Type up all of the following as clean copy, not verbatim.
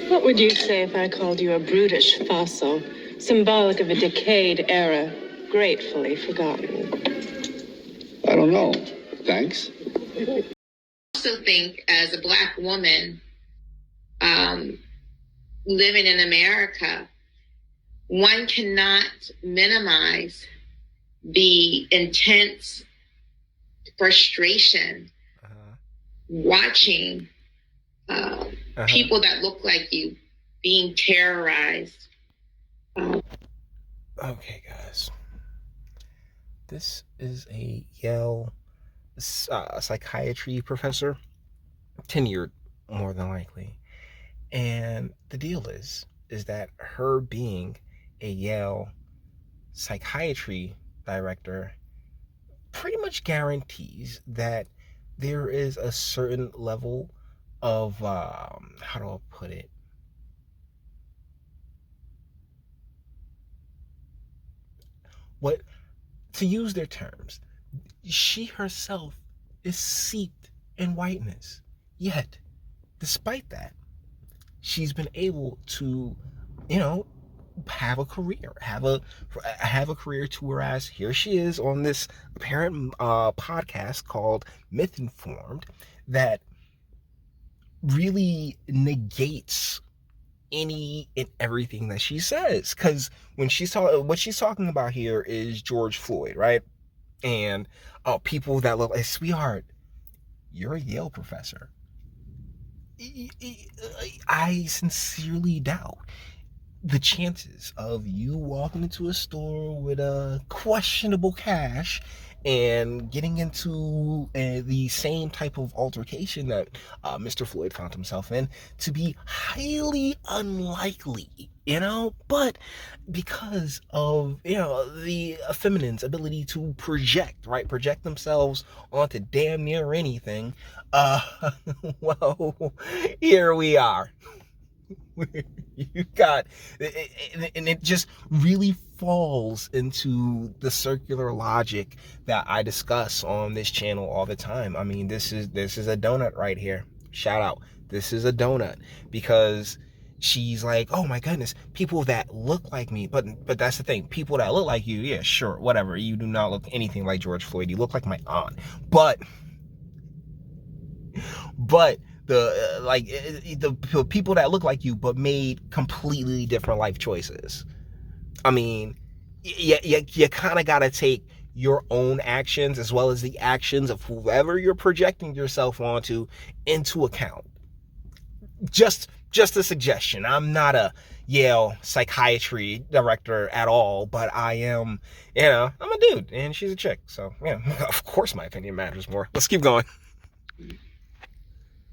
What would you say if I called you a brutish fossil, symbolic of a decayed era, gratefully forgotten? I don't know. Thanks. I also think as a Black woman living in America, one cannot minimize the intense frustration watching people that look like you being terrorized. Okay, guys. This is a Yale psychiatry professor, tenured more than likely. And the deal is that her being a Yale psychiatry director pretty much guarantees that there is a certain level of, how do I put it? What, to use their terms, she herself is steeped in whiteness. Yet, despite that, she's been able to, have a career, have a career to whereas here she is on this apparent podcast called Myth Informed that really negates any and everything that she says. Because when what she's talking about here is George Floyd, right? And people that look like, sweetheart, you're a Yale professor. I sincerely doubt the chances of you walking into a store with a questionable cash and getting into the same type of altercation that Mr. Floyd found himself in to be highly unlikely, but because of, the feminine's ability to project themselves onto damn near anything, well, here we are. You got, and it just really falls into the circular logic that I discuss on this channel all the time. I mean, this is a donut right here. Shout out. This is a donut, because she's like, oh my goodness, people that look like me. But that's the thing. People that look like you, yeah, sure, whatever. You do not look anything like George Floyd. You look like my aunt. But the people that look like you but made completely different life choices. I mean, you kind of got to take your own actions as well as the actions of whoever you're projecting yourself onto into account. Just a suggestion. I'm not a Yale psychiatry director at all, but I am, I'm a dude and she's a chick. So, yeah, of course my opinion matters more. Let's keep going.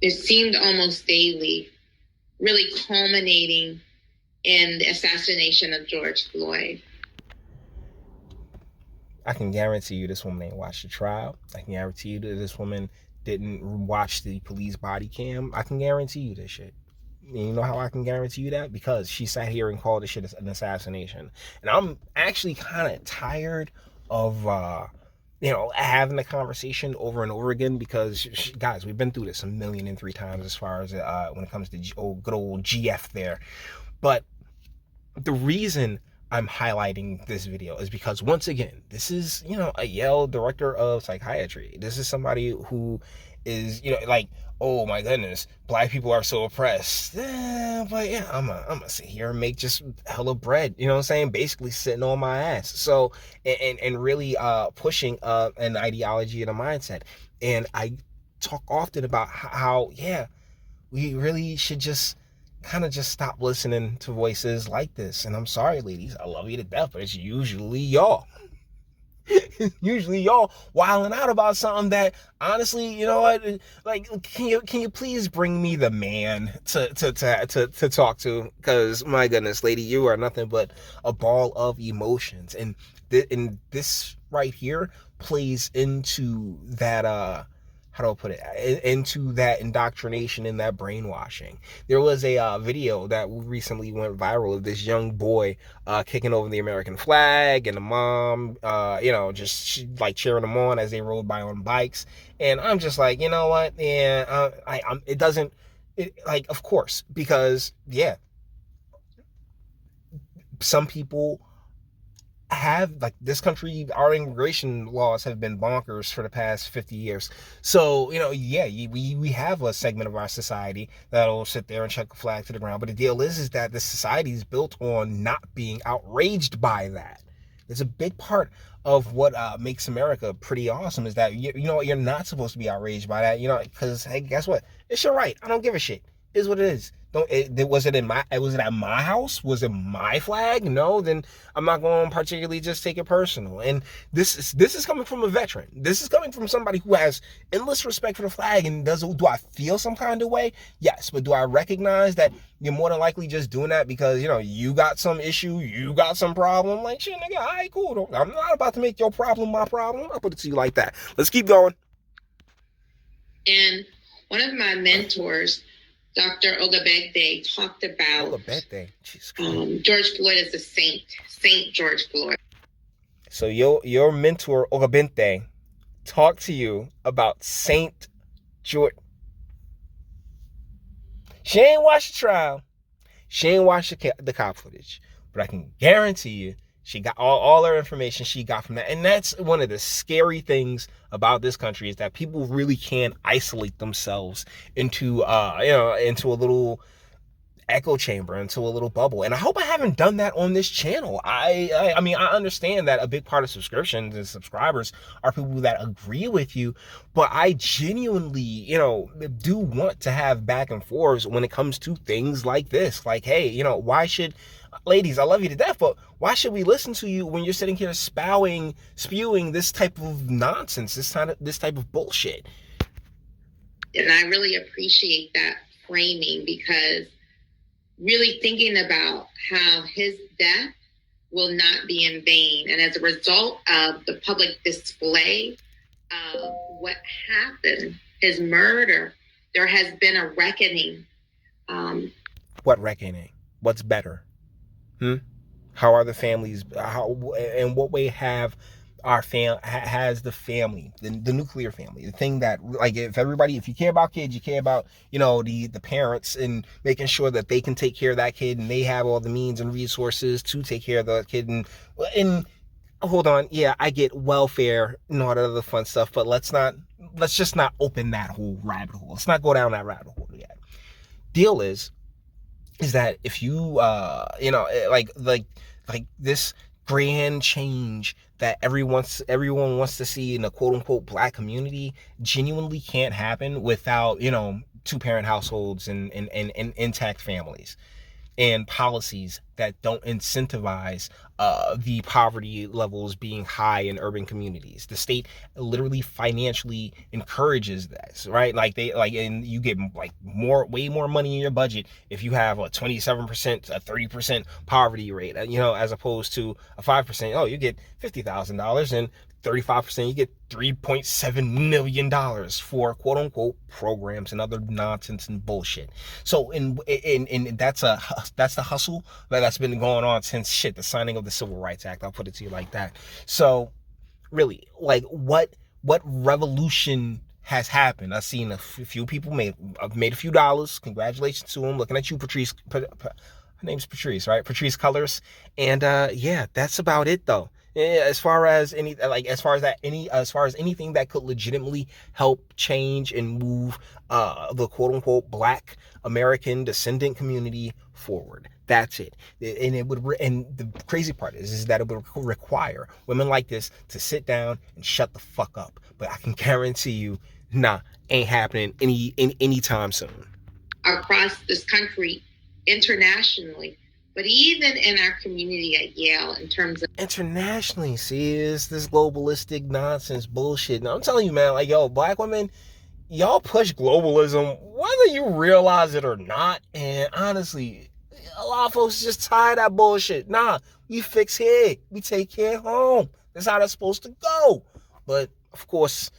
It seemed almost daily, really culminating in the assassination of George Floyd. I can guarantee you this woman ain't watched the trial. I can guarantee you that this woman didn't watch the police body cam. I can guarantee you this shit. And you know how I can guarantee you that? Because she sat here and called this shit an assassination. And I'm actually kind of tired of having the conversation over and over again, because guys, we've been through this 1,000,003 times as far as when it comes to good old GF there. But the reason I'm highlighting this video is because, once again, this is, a Yale director of psychiatry. This is somebody who is, oh my goodness, Black people are so oppressed. But yeah, I'm gonna sit here and make just hella bread, you know what I'm saying? Basically sitting on my ass. So, and really pushing an ideology and a mindset. And I talk often about how, yeah, we really should just stop listening to voices like this. And I'm sorry, ladies, I love you to death, but it's usually y'all. Usually y'all wilding out about something that, honestly, you know what, like, can you please bring me the man to talk to? Because my goodness, lady, you are nothing but a ball of emotions, and this right here plays into that how do I put it, into that indoctrination and that brainwashing. There was a video that recently went viral of this young boy kicking over the American flag, and the mom, just like cheering them on as they rode by on bikes. And I'm just like, you know what? Yeah, it doesn't Like, of course, because yeah, some people have, like, this country, our immigration laws have been bonkers for the past 50 years. So, yeah, we have a segment of our society that'll sit there and chuck a flag to the ground. But the deal is that the society is built on not being outraged by that. It's a big part of what makes America pretty awesome, is that you're not supposed to be outraged by that, because hey, guess what? It's your right. I don't give a shit. It is what it is. Was it at my house? Was it my flag? No, then I'm not going to particularly just take it personal. And this is coming from a veteran. This is coming from somebody who has endless respect for the flag. And do I feel some kind of way? Yes, but do I recognize that you're more than likely just doing that because you got some issue, you got some problem? Like, shit, nigga, all right, cool. I'm not about to make your problem my problem. I'll put it to you like that. Let's keep going. And one of my mentors, Dr. Ogabede, talked about George Floyd as a saint, Saint George Floyd. So your mentor, Ogabede, talked to you about Saint George. She ain't watched the trial. She ain't watched the cop footage. But I can guarantee you, she got all her information she got from that. And that's one of the scary things about this country, is that people really can isolate themselves into into a little echo chamber, into a little bubble. And I hope I haven't done that on this channel. I mean, I understand that a big part of subscriptions and subscribers are people that agree with you, but I genuinely, do want to have back and forths when it comes to things like this. Like, hey, why should, ladies, I love you to death, but why should we listen to you when you're sitting here spewing this type of nonsense, this type of bullshit? And I really appreciate that framing, because really thinking about how his death will not be in vain. And as a result of the public display of what happened, his murder, there has been a reckoning. What reckoning? What's better? How are the families? How, in what way have has the family, the nuclear family, the thing that, like, if you care about kids, you care about the parents, and making sure that they can take care of that kid, and they have all the means and resources to take care of the kid. And hold on, yeah, I get welfare and all that other fun stuff, but let's just not open that whole rabbit hole. Let's not go down that rabbit hole yet. Deal is that if you like this grand change that everyone wants to see in a quote unquote black community genuinely can't happen without 2-parent households and intact families, and policies that don't incentivize the poverty levels being high in urban communities. The state literally financially encourages this, right? And you get way more money in your budget if you have a 27%, a 30% poverty rate, as opposed to a 5%. Oh, you get $50,000, and 35%, you get $3.7 million for quote unquote programs and other nonsense and bullshit. So, and that's the hustle that's been going on since the signing of the Civil Rights Act. I'll put it to you like that. So, really, like, what revolution has happened? I've seen a few people made a few dollars. Congratulations to them. Looking at you, Patrice. Her name's Patrice, right? Patrice Colors. And yeah, that's about it, though. As far as anything that could legitimately help change and move the quote unquote black American descendant community forward. That's it. And the crazy part is that it would require women like this to sit down and shut the fuck up. But I can guarantee you, ain't happening anytime soon. Across this country, internationally, but even in our community at Yale, in terms of internationally, see, it's this globalistic nonsense bullshit. Now I'm telling you, man, like, black women, y'all push globalism whether you realize it or not. And honestly, a lot of folks just tired of that bullshit. We fix here, we take care home. That's how that's supposed to go. But of course,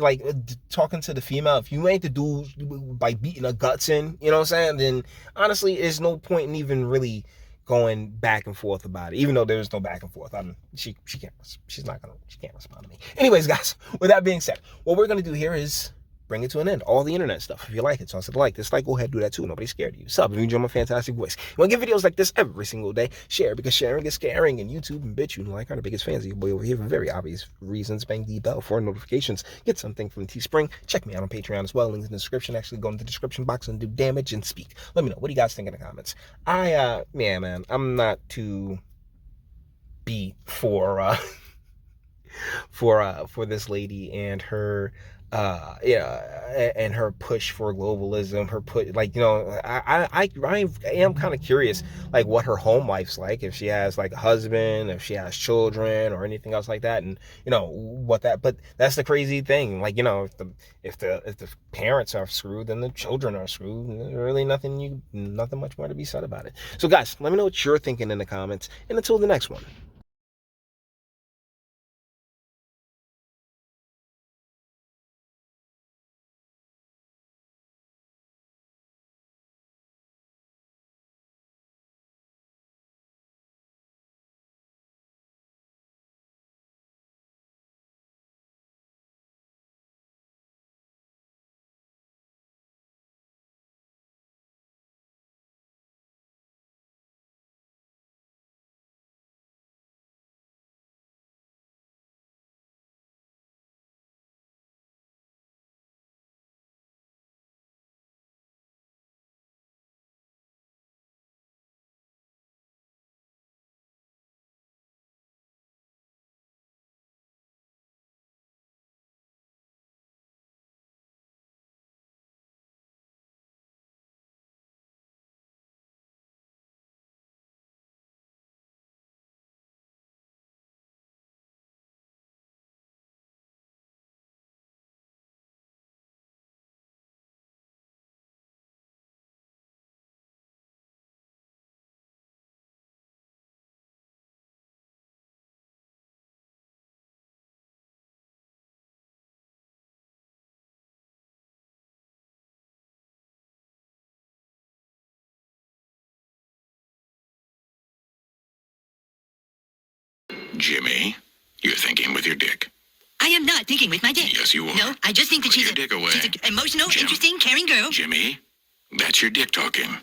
like, talking to the female, if you ain't the dude by beating her guts in, you know what I'm saying, then honestly, there's no point in even really going back and forth about it. Even though there's no back and forth, she can't respond to me. Anyways, guys, with that being said, what we're gonna do here is bring it to an end. All the internet stuff. If you like it, so I said dislike, go ahead, do that too. Nobody's scared of you. Sub if you enjoy my fantastic voice. You want to get videos like this every single day? Share, because sharing is caring. And YouTube and Bitchute and like are the biggest fans of your boy over here for very obvious reasons. Bang the bell for notifications. Get something from Teespring. Check me out on Patreon as well. Links in the description. Actually go into the description box and do damage and speak. Let me know. What do you guys think in the comments? Yeah, man, I'm not too beat for this lady and her and her push for globalism, her put like, you know, I am kind of curious like what her home life's like, if she has like a husband, if she has children or anything else like that, and you know what that, but that's the crazy thing, like, you know, if the parents are screwed, then the children are screwed, and there's really nothing much more to be said about it. So guys, let me know what you're thinking in the comments, and until the next one. Jimmy, you're thinking with your dick. I am not thinking with my dick. Yes, you are. No, I just think that Put your dick away. she's an emotional, Jim. interesting, caring girl. Jimmy, that's your dick talking.